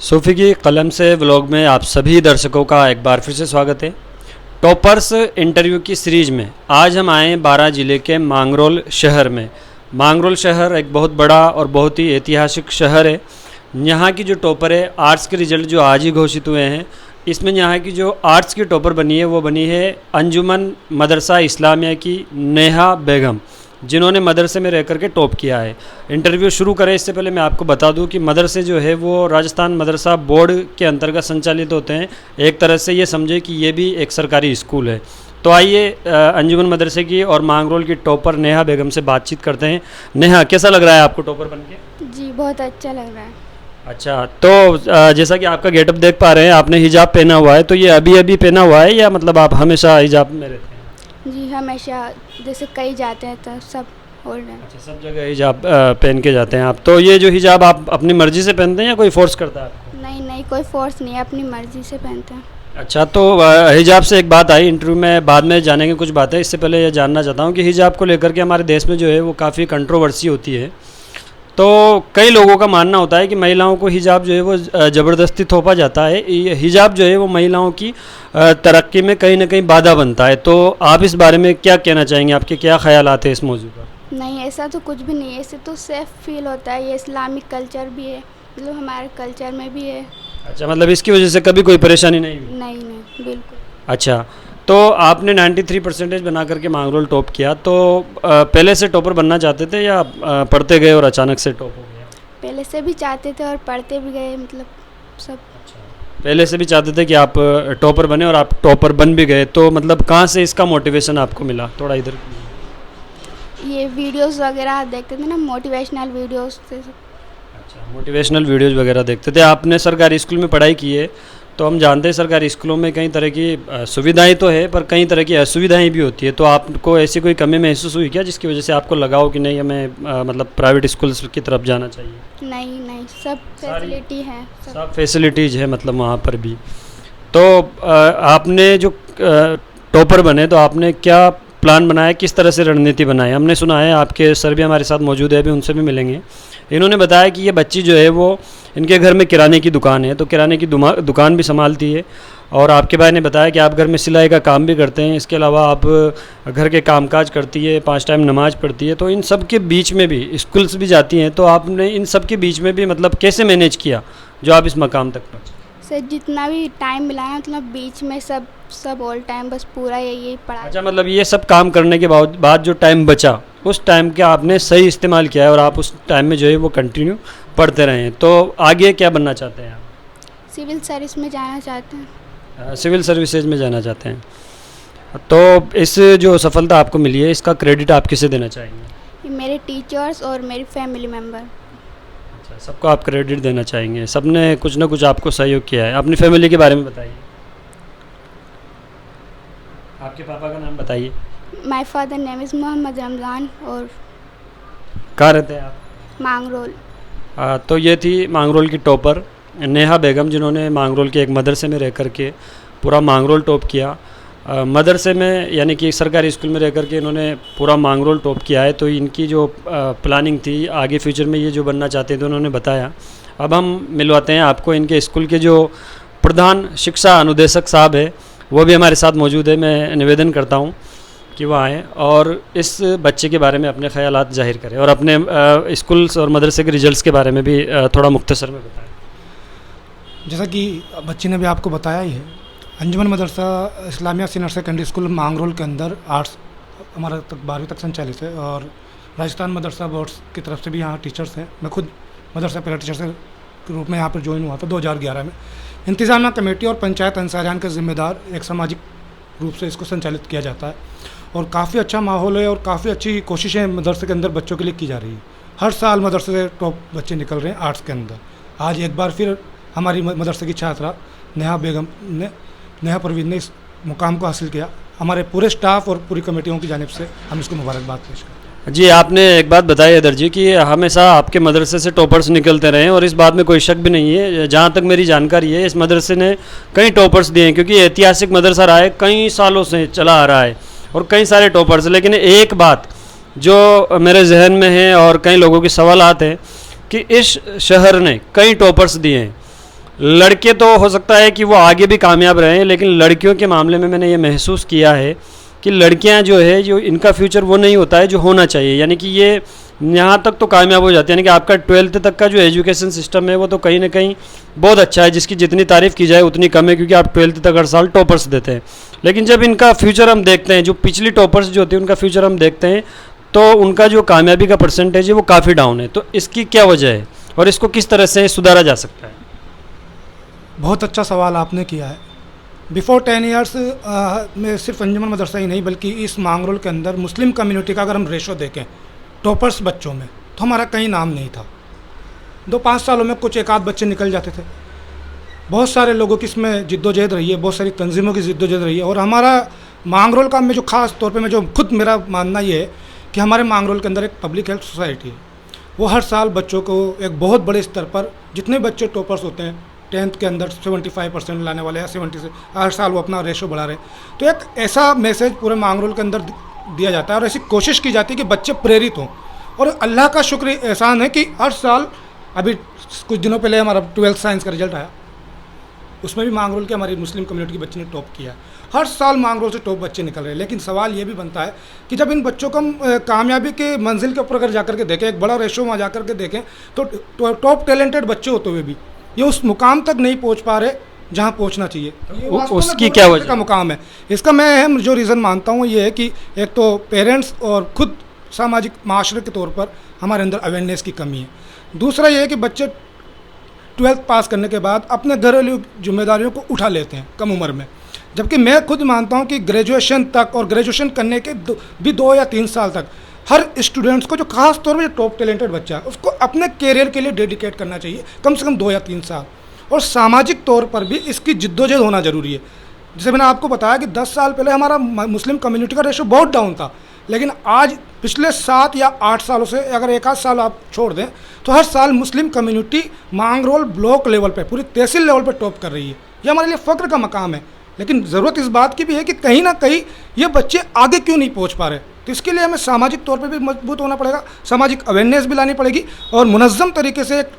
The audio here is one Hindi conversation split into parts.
सूफी की कलम से व्लॉग में आप सभी दर्शकों का एक बार फिर से स्वागत है। टॉपर्स इंटरव्यू की सीरीज में आज हम आए 12 ज़िले के मांगरोल शहर में। मांगरोल शहर एक बहुत बड़ा और बहुत ही ऐतिहासिक शहर है। यहाँ की जो टॉपर है, आर्ट्स के रिजल्ट जो आज ही घोषित हुए हैं, इसमें यहाँ की जो आर्ट्स की टॉपर बनी है वो बनी है अंजुमन मदरसा इस्लामिया की नेहा बेगम, जिन्होंने मदरसे में रह कर के टॉप किया है। इंटरव्यू शुरू करें इससे पहले मैं आपको बता दूं कि मदरसे जो है वो राजस्थान मदरसा बोर्ड के अंतर्गत संचालित होते हैं। एक तरह से ये समझे कि ये भी एक सरकारी स्कूल है। तो आइए अंजुमन मदरसे की और मांगरोल की टॉपर नेहा बेगम से बातचीत करते हैं। नेहा, कैसा लग रहा है आपको टॉपर बन के? जी बहुत अच्छा लग रहा है। अच्छा, तो जैसा कि आपका गेटअप देख पा रहे हैं, आपने हिजाब पहना हुआ है, तो ये अभी अभी पहना हुआ है या मतलब आप हमेशा हिजाब में रहते हैं? जी हमेशा, जैसे कहीं जाते हैं तो सब हो रहा है। अच्छा, सब जगह हिजाब पहन के जाते हैं आप। तो ये जो हिजाब आप अपनी मर्जी से पहनते हैं या कोई फोर्स करता है आपको? नहीं नहीं, कोई फोर्स नहीं है, अपनी मर्जी से पहनते हैं। अच्छा, तो हिजाब से एक बात आई, इंटरव्यू में बाद में जाने की कुछ बातें, इससे पहले ये जानना चाहता हूँ कि हिजाब को लेकर के हमारे देश में जो है वो काफ़ी कंट्रोवर्सी होती है। तो कई लोगों का मानना होता है कि महिलाओं को हिजाब जो है वो ज़बरदस्ती थोपा जाता है। ये हिजाब जो है वो महिलाओं की तरक्की में कहीं ना कहीं बाधा बनता है। तो आप इस बारे में क्या कहना चाहेंगे, आपके क्या ख्यालात हैं इस मौजू पर? नहीं, ऐसा तो कुछ भी नहीं है, इससे तो सेफ फील होता है। ये इस्लामिक कल्चर भी है, मतलब हमारे कल्चर में भी है। अच्छा, मतलब इसकी वजह से कभी कोई परेशानी नहीं हुई? नहीं नहीं, बिल्कुल। अच्छा, तो आपने 93% बना करके मांगरोल टॉप किया, तो पहले से टॉपर बनना चाहते थे या पढ़ते गए और अचानक से टॉप हो गया? पहले से भी चाहते थे और पढ़ते भी गए, मतलब सब। पहले से भी चाहते थे कि आप टॉपर बने और आप टॉपर बन भी गए, तो मतलब कहाँ से इसका मोटिवेशन आपको मिला? थोड़ा इधर। ये वीडियोस वगैरह देखते थे ना, मोटिवेशनल वीडियोस थे सब। अच्छा, मोटिवेशनल वीडियोज़ वगैरह देखते थे। आपने सरकारी स्कूल में पढ़ाई की है, तो हम जानते हैं सरकारी स्कूलों में कई तरह की सुविधाएं तो है, पर कई तरह की असुविधाएं भी होती है। तो आपको ऐसी कोई कमी महसूस हुई क्या जिसकी वजह से आपको लगा हो कि नहीं, हमें मतलब प्राइवेट स्कूल्स की तरफ जाना चाहिए? नहीं नहीं, सब फैसिलिटी है, सब फैसिलिटीज़ है मतलब वहाँ पर भी। तो आपने जो टॉपर बने तो आपने क्या प्लान बनाया, किस तरह से रणनीति बनाई? हमने सुना है, आपके सर भी हमारे साथ मौजूद है, अभी उनसे भी मिलेंगे। इन्होंने बताया कि ये बच्ची जो है वो, इनके घर में किराने की दुकान है, तो किराने की दुकान भी संभालती है। और आपके भाई ने बताया कि आप घर में सिलाई का काम भी करते हैं, इसके अलावा आप घर के कामकाज करती है, 5 टाइम नमाज पढ़ती है। तो इन सब के बीच में भी स्कूल्स भी जाती हैं, तो आपने इन सब के बीच में भी मतलब कैसे मैनेज किया जो आप इस मकाम तक पहुँचे? सर जितना भी टाइम मिला है, मतलब बीच में सब ऑल टाइम बस पूरा यही पढ़ा। अच्छा, मतलब ये सब काम करने के बाद जो टाइम बचा, उस टाइम का आपने सही इस्तेमाल किया है और आप उस टाइम में जो है वो कंटिन्यू पढ़ते रहे हैं। तो आगे क्या बनना चाहते हैं आप? सिविल सर्विस में जाना चाहते हैं। सिविल सर्विसेज में जाना चाहते हैं। तो इस जो सफलता आपको मिली है, इसका क्रेडिट आप किसे देना चाहेंगे? ये मेरे टीचर्स और मेरी फैमिली मेम्बर। अच्छा, सबको आप क्रेडिट देना चाहेंगे, सबने कुछ ना कुछ आपको सहयोग किया है। अपनी फैमिली के बारे में बताइए, आपके पापा का नाम बताइए। My father name is Mohammad Ramzan और कहाँ रहते हैं आप? मांगरोल। तो ये थी मांगरोल की टॉपर नेहा बेगम, जिन्होंने मांगरोल के एक मदरसे में रह कर के पूरा मांगरोल टॉप किया। मदरसे में यानी कि सरकारी स्कूल में रह कर के इन्होंने पूरा मांगरोल टॉप किया है। तो इनकी जो प्लानिंग थी आगे फ्यूचर में ये जो बनना चाहते थे उन्होंने बताया। अब हम मिलवाते हैं आपको इनके स्कूल के जो प्रधान शिक्षा अनुदेशक साहब है, वो भी हमारे साथ मौजूद है। मैं निवेदन करता हूँ कि वो आएँ और इस बच्चे के बारे में अपने ख्यालात जाहिर करें और अपने स्कूल्स और मदरसे के रिजल्ट्स के बारे में भी थोड़ा मुख्तसर में बताएं। जैसा कि बच्ची ने भी आपको बताया ही है, Anjuman Madrasa Islamia senior secondary school Mangrol के अंदर आर्ट्स हमारा तक 12वीं तक संचालित है और राजस्थान मदरसा बोर्ड्स की तरफ से भी यहाँ टीचर्स हैं। मैं खुद मदरसा पहला टीचर के रूप में यहाँ पर ज्वाइन हुआ था 2011 में। इंतज़ामिया कमेटी और पंचायत अंसारियान के ज़िम्मेदार एक सामाजिक रूप से इसको संचालित किया जाता है और काफ़ी अच्छा माहौल है और काफ़ी अच्छी कोशिशें मदरसे के अंदर बच्चों के लिए की जा रही है। हर साल मदरसे से टॉप बच्चे निकल रहे हैं आर्ट्स के अंदर। आज एक बार फिर हमारी मदरसे की छात्रा नेहा परवीन ने इस मुकाम को हासिल किया। हमारे पूरे स्टाफ और पूरी कमेटियों की जानिब से हम इसको मुबारकबाद पेश करते हैं। जी, आपने एक बात बताई हैदर जी कि हमेशा आपके मदरसे से टॉपर्स निकलते रहे हैं और इस बात में कोई शक भी नहीं है। जहाँ तक मेरी जानकारी है, इस मदरसे ने कई टॉपर्स दिए हैं, क्योंकि ऐतिहासिक मदरसा रहा है, कई सालों से चला आ रहा है और कई सारे टॉपर्स। लेकिन एक बात जो मेरे जहन में है और कई लोगों के सवालात हैं कि इस शहर ने कई टॉपर्स दिए हैं लड़के तो हो सकता है कि वो आगे भी कामयाब रहें, लेकिन लड़कियों के मामले में मैंने ये महसूस किया है कि लड़कियां जो है, जो इनका फ्यूचर वो नहीं होता है जो होना चाहिए। यानी कि ये यहाँ तक तो कामयाब हो जाते हैं, यानी कि आपका 12th तक का जो एजुकेशन सिस्टम है वो तो कहीं ना कहीं बहुत अच्छा है, जिसकी जितनी तारीफ़ की जाए उतनी कम है, क्योंकि आप 12th तक हर साल टॉपर्स देते हैं। लेकिन जब इनका फ्यूचर हम देखते हैं, जो पिछली टॉपर्स जो होती है उनका फ्यूचर हम देखते हैं, तो उनका जो कामयाबी का परसेंटेज है वो काफ़ी डाउन है। तो इसकी क्या वजह है और इसको किस तरह से सुधारा जा सकता है? बहुत अच्छा सवाल आपने किया है। बिफोर 10 ईयर्स में सिर्फ अंजुमन मदरसा ही नहीं बल्कि इस मांगरोल के अंदर मुस्लिम कम्युनिटी का अगर हम रेशो देखें टॉपर्स बच्चों में, तो हमारा कहीं नाम नहीं था। 2-5 सालों में कुछ एक आध बच्चे निकल जाते थे। बहुत सारे लोगों की इसमें जिद्दोजहद रही है, बहुत सारी तंजीमों की जिद्दोजहद रही है। और हमारा मांगरोल का में जो ख़ास तौर पे मैं जो खुद मेरा मानना ये है कि हमारे मांगरोल के अंदर एक पब्लिक हेल्थ सोसाइटी है। वो हर साल बच्चों को एक बहुत बड़े स्तर पर, जितने बच्चे टॉपर्स होते हैं 10th के अंदर 75% लाने वाले या 70 से, हर साल वो अपना रेशो बढ़ा रहे। तो एक ऐसा मैसेज पूरे मांगरोल के अंदर दिया जाता है और ऐसी कोशिश की जाती है कि बच्चे प्रेरित हों। और अल्लाह का शुक्र एहसान है कि हर साल, अभी कुछ दिनों पहले हमारा 12th साइंस का रिजल्ट आया, उसमें भी मांगरोल के हमारी मुस्लिम कम्युनिटी के बच्चे ने टॉप किया। हर साल मांगरोल से टॉप बच्चे निकल रहे हैं। लेकिन सवाल ये भी बनता है कि जब इन बच्चों को हम कामयाबी के मंजिल के ऊपर अगर जाकर के देखें, एक बड़ा रेशो वहाँ जाकर के देखें, तो टॉप टैलेंटेड बच्चे होते हुए भी ये उस मुकाम तक नहीं पहुँच पा रहे जहाँ पहुँचना चाहिए। ये वास्तव में उसकी क्या वजह का मुकाम है? इसका मैं अहम जो रीज़न मानता हूँ ये है कि एक तो पेरेंट्स और खुद सामाजिक माशरे के तौर पर हमारे अंदर अवेयरनेस की कमी है। दूसरा ये है कि बच्चे 12th पास करने के बाद अपने घरेलू जिम्मेदारियों को उठा लेते हैं कम उम्र में, जबकि मैं खुद मानता हूं कि ग्रेजुएशन तक और ग्रेजुएशन करने के भी 2 या 3 साल तक हर स्टूडेंट्स को, जो खास तौर पर टॉप टैलेंटेड बच्चा है, उसको अपने कैरियर के लिए डेडिकेट करना चाहिए कम से कम 2 या 3 साल। और सामाजिक तौर पर भी इसकी जिद्दोजहद होना ज़रूरी है। जैसे मैंने आपको बताया कि 10 साल पहले हमारा मुस्लिम कम्युनिटी का रेशो बहुत डाउन था, लेकिन आज पिछले 7 या 8 सालों से, अगर एक आध साल आप छोड़ दें, तो हर साल Muslim community Mangrol block level पे, पूरी तहसील लेवल पे टॉप कर रही है। ये हमारे लिए फ़ख्र का मकाम है। लेकिन ज़रूरत इस बात की भी है कि कहीं ना कहीं ये बच्चे आगे क्यों नहीं पहुंच पा रहे। तो इसके लिए हमें सामाजिक तौर पे भी मजबूत होना पड़ेगा, सामाजिक अवेयरनेस भी लानी पड़ेगी और मुनज़्ज़म तरीके से एक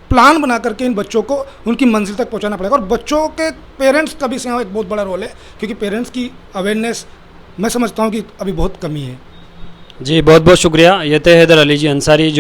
प्लान बना करके इन बच्चों को उनकी मंजिल तक पहुंचाना पड़ेगा। और बच्चों के पेरेंट्स का भी इसमें एक बहुत बड़ा रोल है, क्योंकि पेरेंट्स की अवेयरनेस मैं समझता हूँ कि अभी बहुत कमी है। जी, बहुत बहुत शुक्रिया। ये थे हैदर अली जी अंसारी।